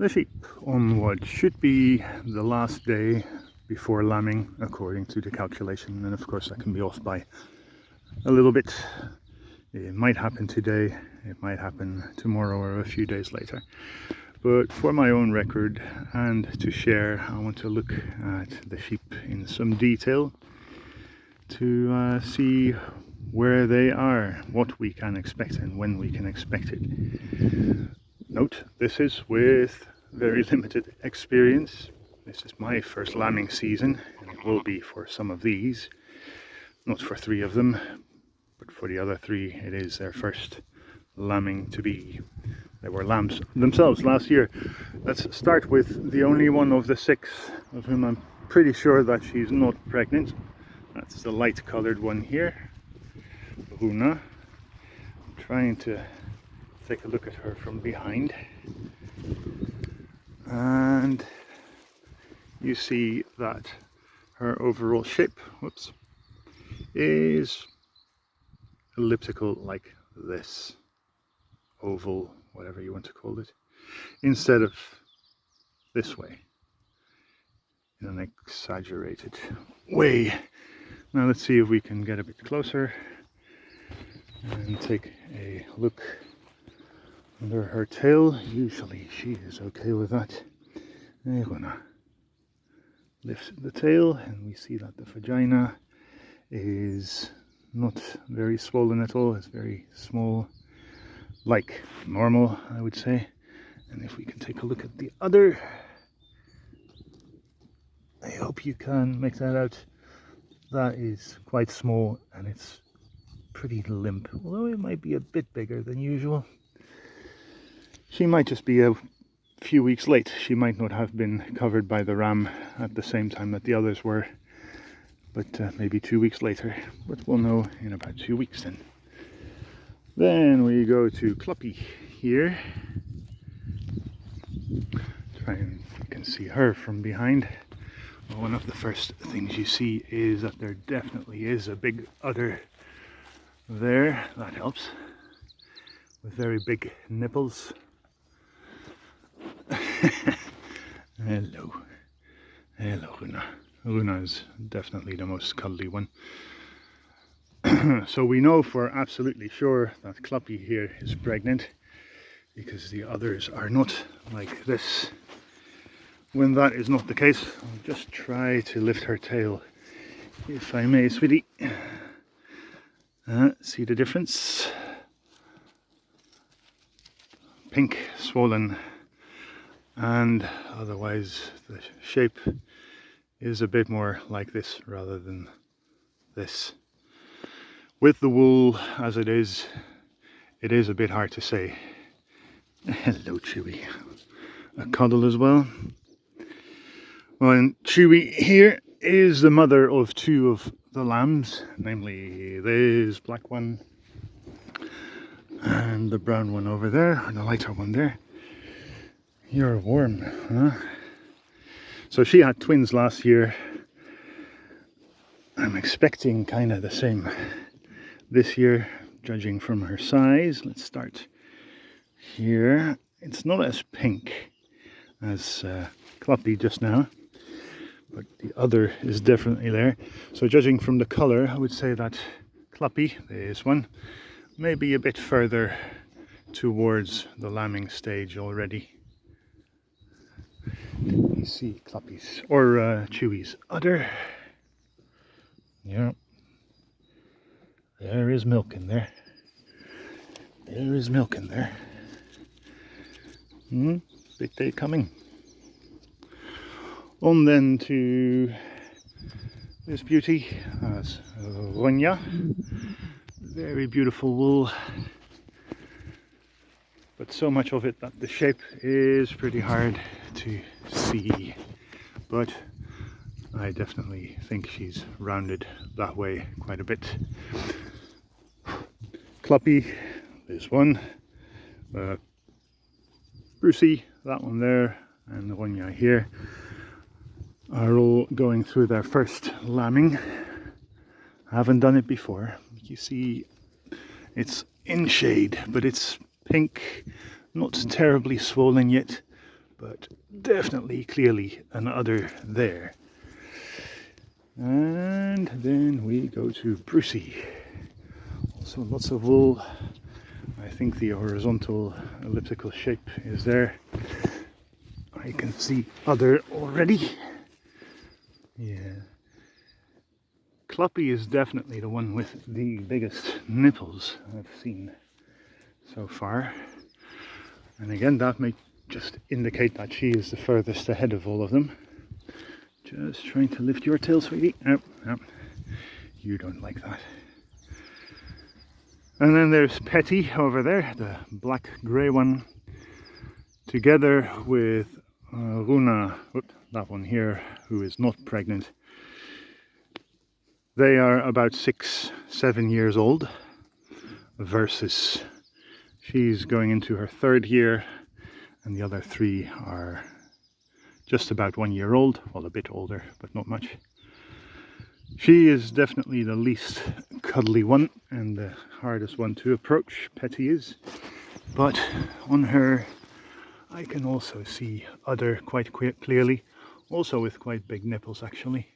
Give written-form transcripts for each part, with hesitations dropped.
The sheep on what should be the last day before lambing according to the calculation, and of course that can be off by a little bit. It might happen today, it might happen tomorrow or a few days later, but for my own record and to share, I want to look at the sheep in some detail to see where they are, what we can expect and when we can expect it. Note, this is with very limited experience. This is my first lambing season, and it will be for some of these. Not for 3 of them, but for the other 3 it is their first lambing to be. They were lambs themselves last year. Let's start with the only one of the 6 of whom I'm pretty sure that she's not pregnant. That's the light colored one here, Runa. I'm trying to take a look at her from behind, and you see that her overall shape, whoops, is elliptical like this, oval, whatever you want to call it, instead of this way, in an exaggerated way. Now let's see if we can get a bit closer and take a look under her tail. Usually she is okay with that. I'm gonna lift the tail and we see that the vagina is not very swollen at all. It's very small, like normal, I would say. And if we can take a look at the udder, I hope you can make that out. That is quite small and it's pretty limp, although it might be a bit bigger than usual. She might just be a few weeks late. She might not have been covered by the ram at the same time that the others were, but maybe 2 weeks later. But we'll know in about 2 weeks then. Then we go to Cluppy here. Try and you can see her from behind. Well, one of the first things you see is that there definitely is a big udder there. That helps. With very big nipples. Hello. Hello, Runa. Runa is definitely the most cuddly one. So we know for absolutely sure that Cluppy here is pregnant, because the others are not like this. When that is not the case, I'll just try to lift her tail, if I may, sweetie. See the difference? Pink, swollen, and otherwise the shape is a bit more like this rather than this. With the wool as it is a bit hard to say. Hello, Chewy. A cuddle as well. Well, and Chewy here is the mother of 2 of the lambs, namely this black one and the brown one over there, and the lighter one there. You're warm, huh? So she had twins last year. I'm expecting kind of the same this year, judging from her size. Let's start here. It's not as pink as Cluppy just now, but the other is definitely there. So judging from the color, I would say that Cluppy, this one, may be a bit further towards the lambing stage already. You see Cluppy's or Chewy's udder. Yeah, there is milk in there. There is milk in there. Big day coming. On then to this beauty, that's Ronya. Very beautiful wool, but so much of it that the shape is pretty hard to see. But I definitely think she's rounded that way quite a bit. Cluppy, this one. Brucey, that one there, and the one here are all going through their first lambing. I haven't done it before. You see, it's in shade, but it's pink, not terribly swollen yet, but definitely clearly an udder there. And then we go to Brucey. Also lots of wool. I think the horizontal elliptical shape is there. I can see udder already. Yeah. Cluppy is definitely the one with the biggest nipples I've seen so far. And again, that may just indicate that she is the furthest ahead of all of them. Just trying to lift your tail, sweetie. Oh, oh. You don't like that. And then there's Petty over there, the black grey one, together with Runa, that one here, who is not pregnant. They are about 6-7 years old, versus she's going into her 3rd year, and the other 3 are just about 1 year old, well, a bit older, but not much. She is definitely the least cuddly one and the hardest one to approach, Petty is. But on her, I can also see udder quite clearly, also with quite big nipples actually.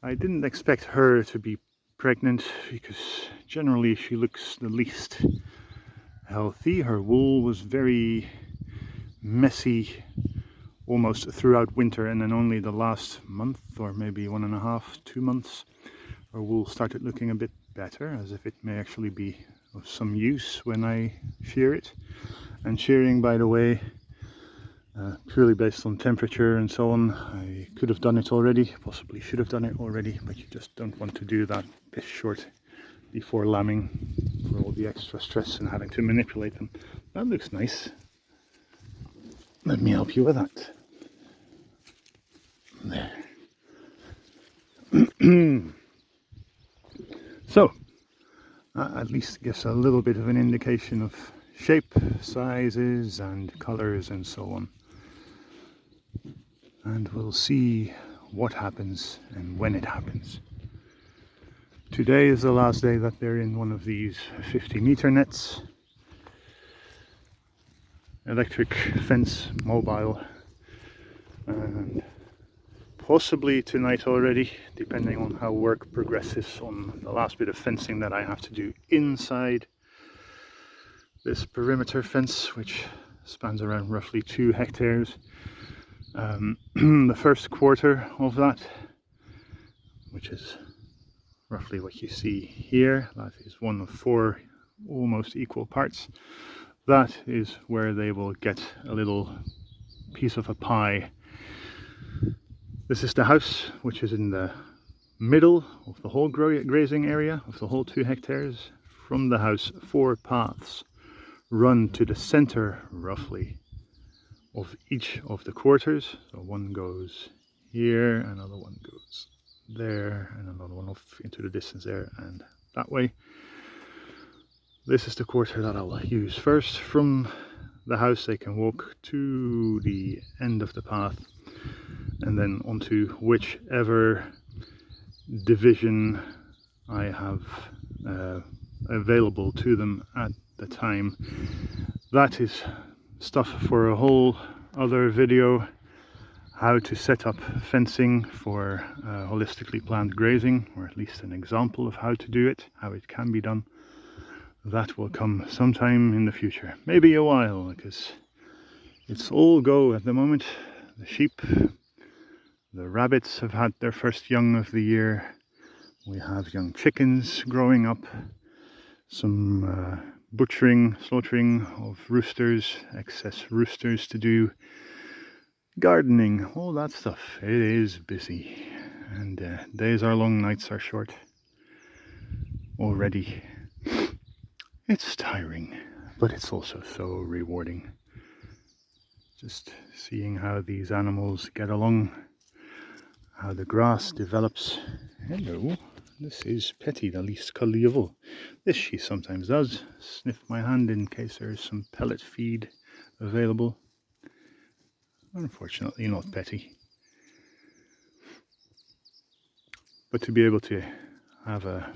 I didn't expect her to be pregnant because generally she looks the least healthy. Her wool was very messy almost throughout winter, and then only the last month or maybe 1.5-2 months her wool started looking a bit better, as if it may actually be of some use when I shear it. And shearing, by the way, purely based on temperature and so on, I could have done it already, possibly should have done it already, but you just don't want to do that this short before lambing for all the extra stress and having to manipulate them. That looks nice. Let me help you with that. There. So, that at least gives a little bit of an indication of shape, sizes and colours and so on. And we'll see what happens and when it happens. Today is the last day that they're in one of these 50-meter nets. Electric fence, mobile, and possibly tonight already, depending on how work progresses on the last bit of fencing that I have to do inside this perimeter fence, which spans around roughly 2 hectares. The first quarter of that, which is roughly what you see here, that is one of 4 almost equal parts. That is where they will get a little piece of a pie. This is the house, which is in the middle of the whole grazing area of the whole 2 hectares. From the house, 4 paths run to the center, roughly, of each of the quarters. So one goes here, another one goes there, and another one off into the distance there and that way. This is the quarter that I'll use first. From the house they can walk to the end of the path and then onto whichever division I have available to them at the time. That is stuff for a whole other video, how to set up fencing for holistically planned grazing, or at least an example of how to do it, how it can be done. That will come sometime in the future, maybe a while, because it's all go at the moment. The sheep, the rabbits have had their first young of the year. We have young chickens growing up, some slaughtering of roosters, excess roosters to do, gardening, all that stuff. It is busy, and days are long, nights are short already. It's tiring, but it's also so rewarding. Just seeing how these animals get along, how the grass develops. Hello, this is Petty, the least cuddly of all. This she sometimes does, sniff my hand in case there's some pellet feed available. Unfortunately not Petty. But to be able to have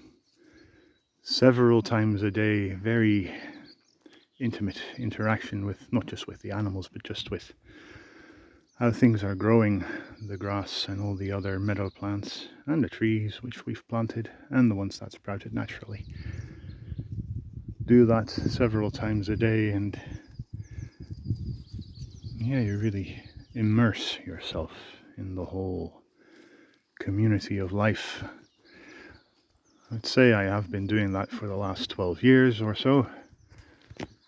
several times a day very intimate interaction with, not just with the animals, but just with how things are growing, the grass and all the other meadow plants and the trees which we've planted and the ones that sprouted naturally. Do that several times a day, and yeah, you really immerse yourself in the whole community of life. I'd say I have been doing that for the last 12 years or so.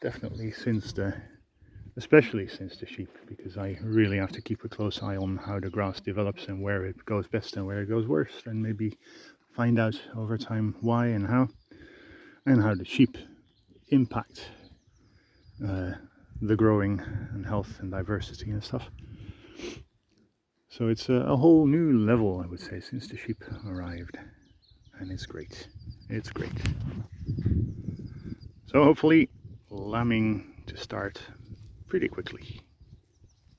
Definitely especially since the sheep, because I really have to keep a close eye on how the grass develops and where it goes best and where it goes worse, and maybe find out over time why and how the sheep impact the growing and health and diversity and stuff. So it's a whole new level, I would say, since the sheep arrived, and it's great. It's great. So hopefully lambing to start pretty quickly.